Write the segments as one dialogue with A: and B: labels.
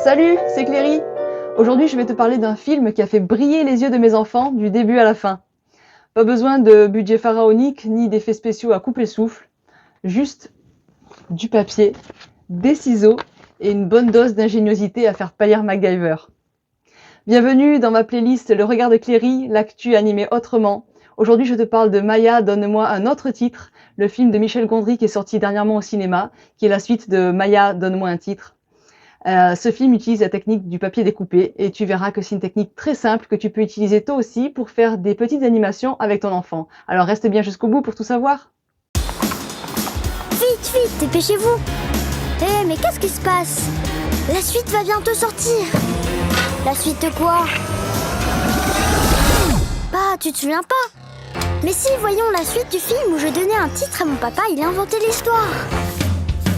A: Salut, c'est Cléry. Aujourd'hui, je vais te parler d'un film qui a fait briller les yeux de mes enfants du début à la fin. Pas besoin de budget pharaonique ni d'effets spéciaux à couper le souffle, juste du papier, des ciseaux et une bonne dose d'ingéniosité à faire pâlir MacGyver. Bienvenue dans ma playlist Le Regard de Cléry, l'actu animé autrement. Aujourd'hui, je te parle de Maya, donne-moi un autre titre, le film de Michel Gondry qui est sorti dernièrement au cinéma, qui est la suite de Maya, donne-moi un titre. Ce film utilise la technique du papier découpé et tu verras que c'est une technique très simple que tu peux utiliser toi aussi pour faire des petites animations avec ton enfant. Alors reste bien jusqu'au bout pour tout savoir.
B: Vite, vite, dépêchez-vous. Mais qu'est-ce qui se passe? La suite va bientôt sortir. La suite de quoi? Bah, tu te souviens pas? Mais si, voyons la suite du film où je donnais un titre à mon papa, il a inventé l'histoire.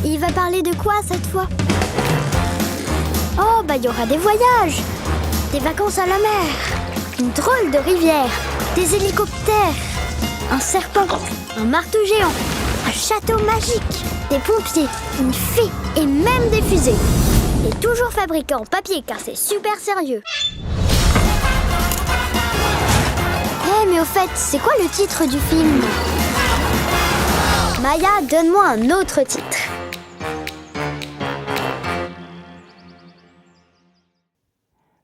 B: Il va parler de quoi cette fois? Oh, bah il y aura des voyages, des vacances à la mer, une drôle de rivière, des hélicoptères, un serpent, un marteau géant, un château magique, des pompiers, une fée et même des fusées. Et toujours fabriqué en papier car c'est super sérieux. Mais au fait, c'est quoi le titre du film? Maya, donne-moi un autre titre.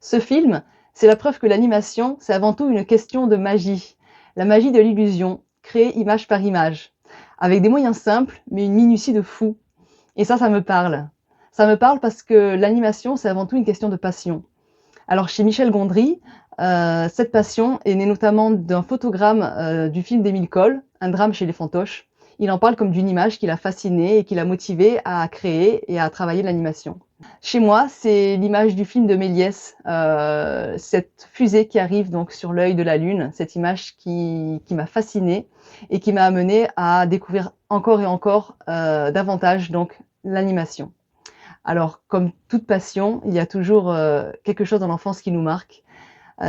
A: Ce film, c'est la preuve que l'animation, c'est avant tout une question de magie. La magie de l'illusion, créée image par image. Avec des moyens simples, mais une minutie de fou. Et ça me parle. Ça me parle parce que l'animation, c'est avant tout une question de passion. Alors chez Michel Gondry, cette passion est née notamment d'un photogramme du film d'Émile Cohl, Un drame chez les fantoches. Il en parle comme d'une image qui l'a fasciné et qui l'a motivé à créer et à travailler l'animation. Chez moi, c'est l'image du film de Méliès, cette fusée qui arrive donc sur l'œil de la Lune, cette image qui m'a fascinée et qui m'a amenée à découvrir encore et encore davantage donc l'animation. Alors, comme toute passion, il y a toujours quelque chose dans l'enfance qui nous marque.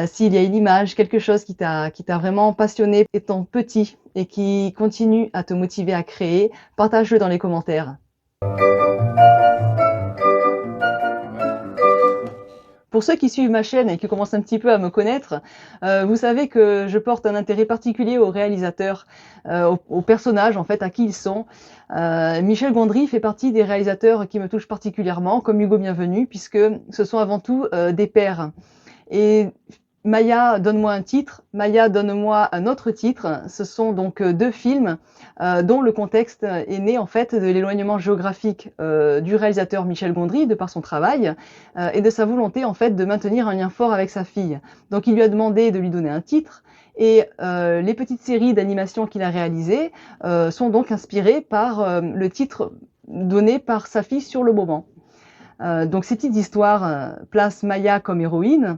A: S'il y a une image, quelque chose qui t'a vraiment passionné étant petit et qui continue à te motiver à créer, partage-le dans les commentaires. Pour ceux qui suivent ma chaîne et qui commencent un petit peu à me connaître, vous savez que je porte un intérêt particulier aux réalisateurs, aux personnages en fait, à qui ils sont. Michel Gondry fait partie des réalisateurs qui me touchent particulièrement, comme Hugo Bienvenu, puisque ce sont avant tout des pairs. Et Maya, donne-moi un titre, Maya, donne-moi un autre titre. Ce sont donc deux films dont le contexte est né en fait de l'éloignement géographique du réalisateur Michel Gondry de par son travail et de sa volonté en fait de maintenir un lien fort avec sa fille. Donc il lui a demandé de lui donner un titre et les petites séries d'animation qu'il a réalisées sont donc inspirées par le titre donné par sa fille sur le moment. Donc ces petites histoires placent Maya comme héroïne.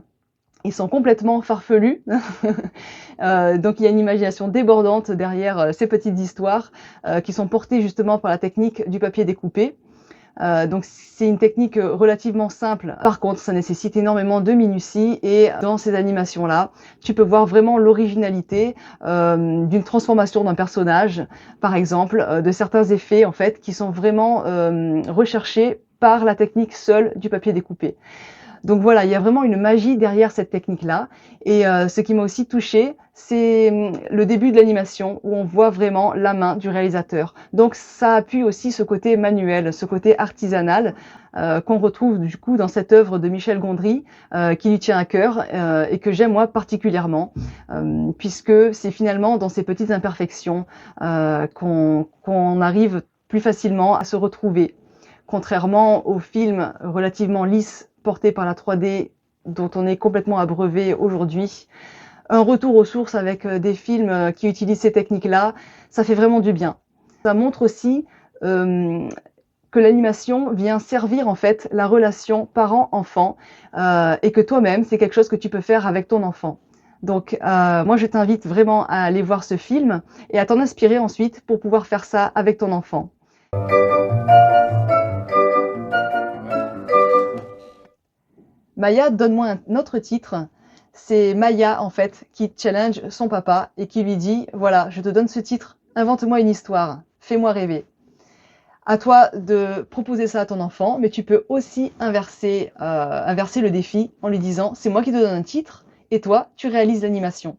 A: Ils sont complètement farfelus, donc il y a une imagination débordante derrière ces petites histoires qui sont portées justement par la technique du papier découpé. Donc c'est une technique relativement simple. Par contre, ça nécessite énormément de minutie et dans ces animations-là, tu peux voir vraiment l'originalité d'une transformation d'un personnage, par exemple, de certains effets en fait qui sont vraiment recherchés par la technique seule du papier découpé. Donc voilà, il y a vraiment une magie derrière cette technique-là. Et ce qui m'a aussi touchée, c'est le début de l'animation où on voit vraiment la main du réalisateur. Donc ça appuie aussi ce côté manuel, ce côté artisanal qu'on retrouve du coup dans cette œuvre de Michel Gondry qui lui tient à cœur et que j'aime moi particulièrement puisque c'est finalement dans ces petites imperfections qu'on arrive plus facilement à se retrouver. Contrairement aux films relativement lisses portés par la 3D dont on est complètement abreuvé aujourd'hui. Un retour aux sources avec des films qui utilisent ces techniques-là, ça fait vraiment du bien. Ça montre aussi que l'animation vient servir en fait la relation parent-enfant et que toi-même, c'est quelque chose que tu peux faire avec ton enfant. Donc moi, je t'invite vraiment à aller voir ce film et à t'en inspirer ensuite pour pouvoir faire ça avec ton enfant. Maya, donne-moi un autre titre. C'est Maya, en fait, qui challenge son papa et qui lui dit « Voilà, je te donne ce titre, invente-moi une histoire, fais-moi rêver. » À toi de proposer ça à ton enfant, mais tu peux aussi inverser le défi en lui disant: «C'est moi qui te donne un titre et toi, tu réalises l'animation».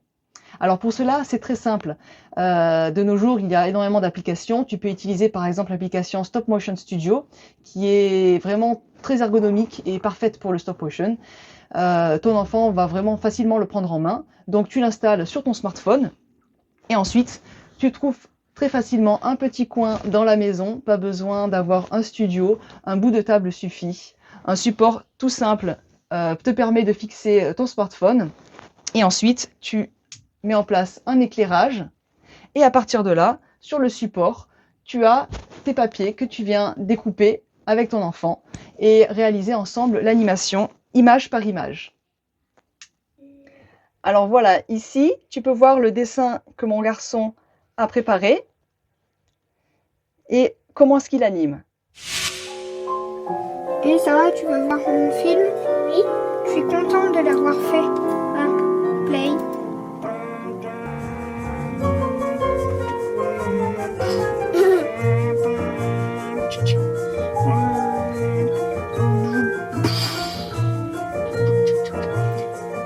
A: Alors pour cela, c'est très simple. De nos jours, il y a énormément d'applications. Tu peux utiliser par exemple l'application Stop Motion Studio, qui est vraiment très ergonomique et parfaite pour le stop motion. Ton enfant va vraiment facilement le prendre en main. Donc tu l'installes sur ton smartphone et ensuite tu trouves très facilement un petit coin dans la maison. Pas besoin d'avoir un studio, un bout de table suffit. Un support tout simple te permet de fixer ton smartphone et ensuite tu mets en place un éclairage et à partir de là, sur le support, tu as tes papiers que tu viens découper avec ton enfant et réaliser ensemble l'animation image par image. Alors voilà, ici, tu peux voir le dessin que mon garçon a préparé et comment est-ce qu'il anime.
C: Et Sarah, tu vas voir mon film?
B: Oui.
C: Je suis contente de l'avoir fait. Hein? Play.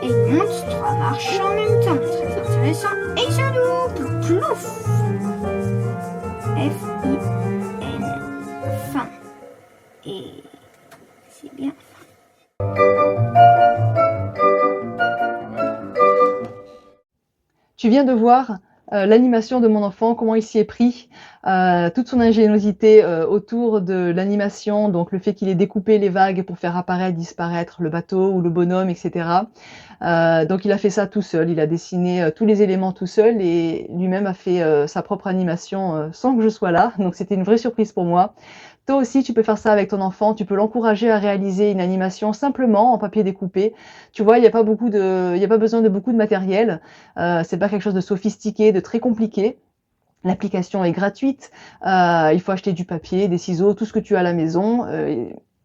C: Et il monte 3 marches en même temps. Très intéressant. Et il se loupe. Plouf. F-I-N. Fin. Et c'est bien.
A: Tu viens de voir l'animation de mon enfant, comment il s'y est pris, toute son ingéniosité autour de l'animation, donc le fait qu'il ait découpé les vagues pour faire apparaître, disparaître le bateau ou le bonhomme, etc. Donc il a fait ça tout seul, il a dessiné tous les éléments tout seul et lui-même a fait sa propre animation sans que je sois là, donc c'était une vraie surprise pour moi. Toi aussi, tu peux faire ça avec ton enfant, tu peux l'encourager à réaliser une animation simplement en papier découpé. Tu vois, il n'y a pas besoin de beaucoup de matériel. C'est pas quelque chose de sophistiqué, de très compliqué. L'application est gratuite. Il faut acheter du papier, des ciseaux, tout ce que tu as à la maison.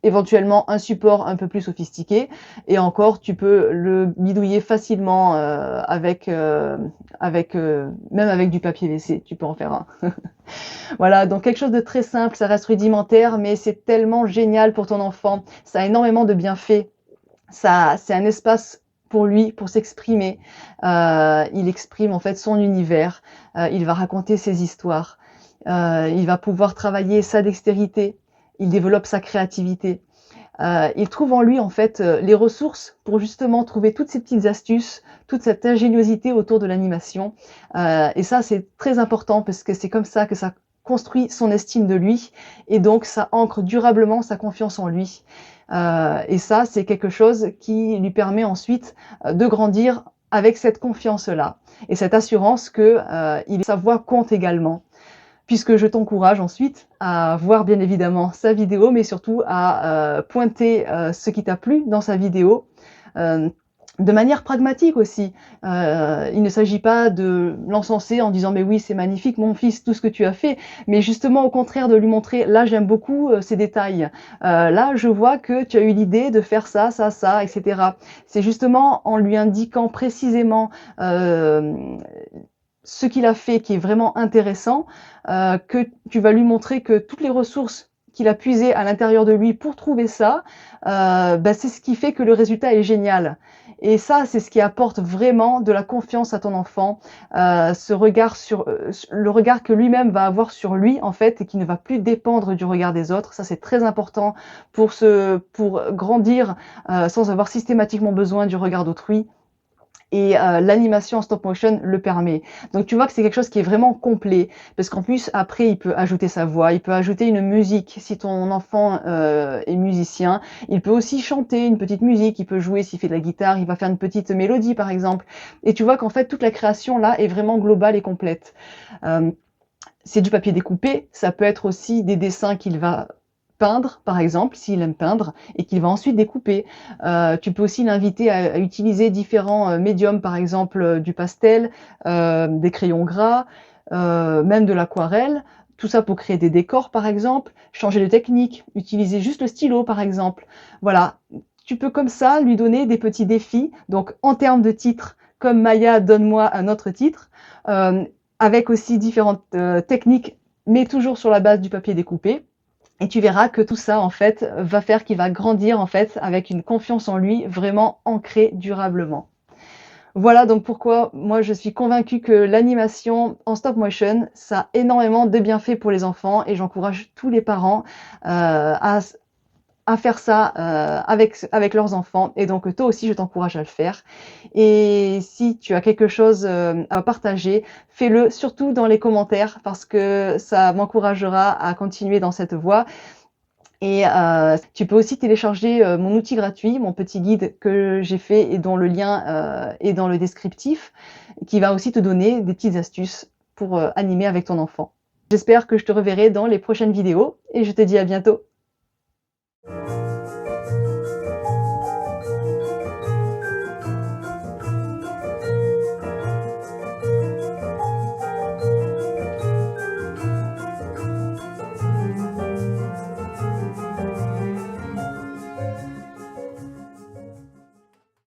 A: Éventuellement un support un peu plus sophistiqué et encore tu peux le bidouiller facilement même avec du papier WC, tu peux en faire un. Voilà, donc quelque chose de très simple, ça reste rudimentaire, mais c'est tellement génial pour ton enfant. Ça a énormément de bienfaits. Ça, c'est un espace pour lui, pour s'exprimer. Il exprime en fait son univers. Il va raconter ses histoires. Il va pouvoir travailler sa dextérité. Il développe sa créativité. Il trouve en lui en fait les ressources pour justement trouver toutes ces petites astuces, toute cette ingéniosité autour de l'animation. Et ça, c'est très important parce que c'est comme ça que ça construit son estime de lui et donc ça ancre durablement sa confiance en lui. Et ça, c'est quelque chose qui lui permet ensuite de grandir avec cette confiance-là et cette assurance que sa voix compte également. Puisque je t'encourage ensuite à voir bien évidemment sa vidéo, mais surtout à pointer ce qui t'a plu dans sa vidéo, de manière pragmatique aussi. Il ne s'agit pas de l'encenser en disant « mais oui, c'est magnifique mon fils, tout ce que tu as fait », mais justement au contraire de lui montrer « là j'aime beaucoup ces détails, là je vois que tu as eu l'idée de faire ça, ça, ça, etc. » C'est justement en lui indiquant précisément ce qu'il a fait qui est vraiment intéressant, que tu vas lui montrer que toutes les ressources qu'il a puisées à l'intérieur de lui pour trouver ça, c'est ce qui fait que le résultat est génial. Et ça, c'est ce qui apporte vraiment de la confiance à ton enfant, le regard que lui-même va avoir sur lui en fait et qui ne va plus dépendre du regard des autres. Ça, c'est très important pour grandir sans avoir systématiquement besoin du regard d'autrui. Et l'animation en stop motion le permet. Donc tu vois que c'est quelque chose qui est vraiment complet, parce qu'en plus après il peut ajouter sa voix, il peut ajouter une musique si ton enfant est musicien, il peut aussi chanter une petite musique, il peut jouer s'il fait de la guitare, il va faire une petite mélodie par exemple. Et tu vois qu'en fait toute la création là est vraiment globale et complète. C'est du papier découpé, ça peut être aussi des dessins qu'il va peindre, par exemple, s'il aime peindre, et qu'il va ensuite découper. Tu peux aussi l'inviter à utiliser différents médiums, par exemple du pastel, des crayons gras, même de l'aquarelle. Tout ça pour créer des décors, par exemple, changer de technique, utiliser juste le stylo, par exemple. Voilà, tu peux comme ça lui donner des petits défis. Donc, en termes de titres, comme Maya, donne-moi un autre titre, avec aussi différentes techniques, mais toujours sur la base du papier découpé. Et tu verras que tout ça, en fait, va faire qu'il va grandir, en fait, avec une confiance en lui vraiment ancrée durablement. Voilà donc pourquoi moi je suis convaincue que l'animation en stop motion, ça a énormément de bienfaits pour les enfants et j'encourage tous les parents, à faire ça, avec leurs enfants et donc toi aussi je t'encourage à le faire et si tu as quelque chose, à partager, fais-le surtout dans les commentaires parce que ça m'encouragera à continuer dans cette voie et tu peux aussi télécharger, mon outil gratuit, mon petit guide que j'ai fait et dont le lien, est dans le descriptif, qui va aussi te donner des petites astuces pour, animer avec ton enfant. J'espère que je te reverrai dans les prochaines vidéos et je te dis à bientôt.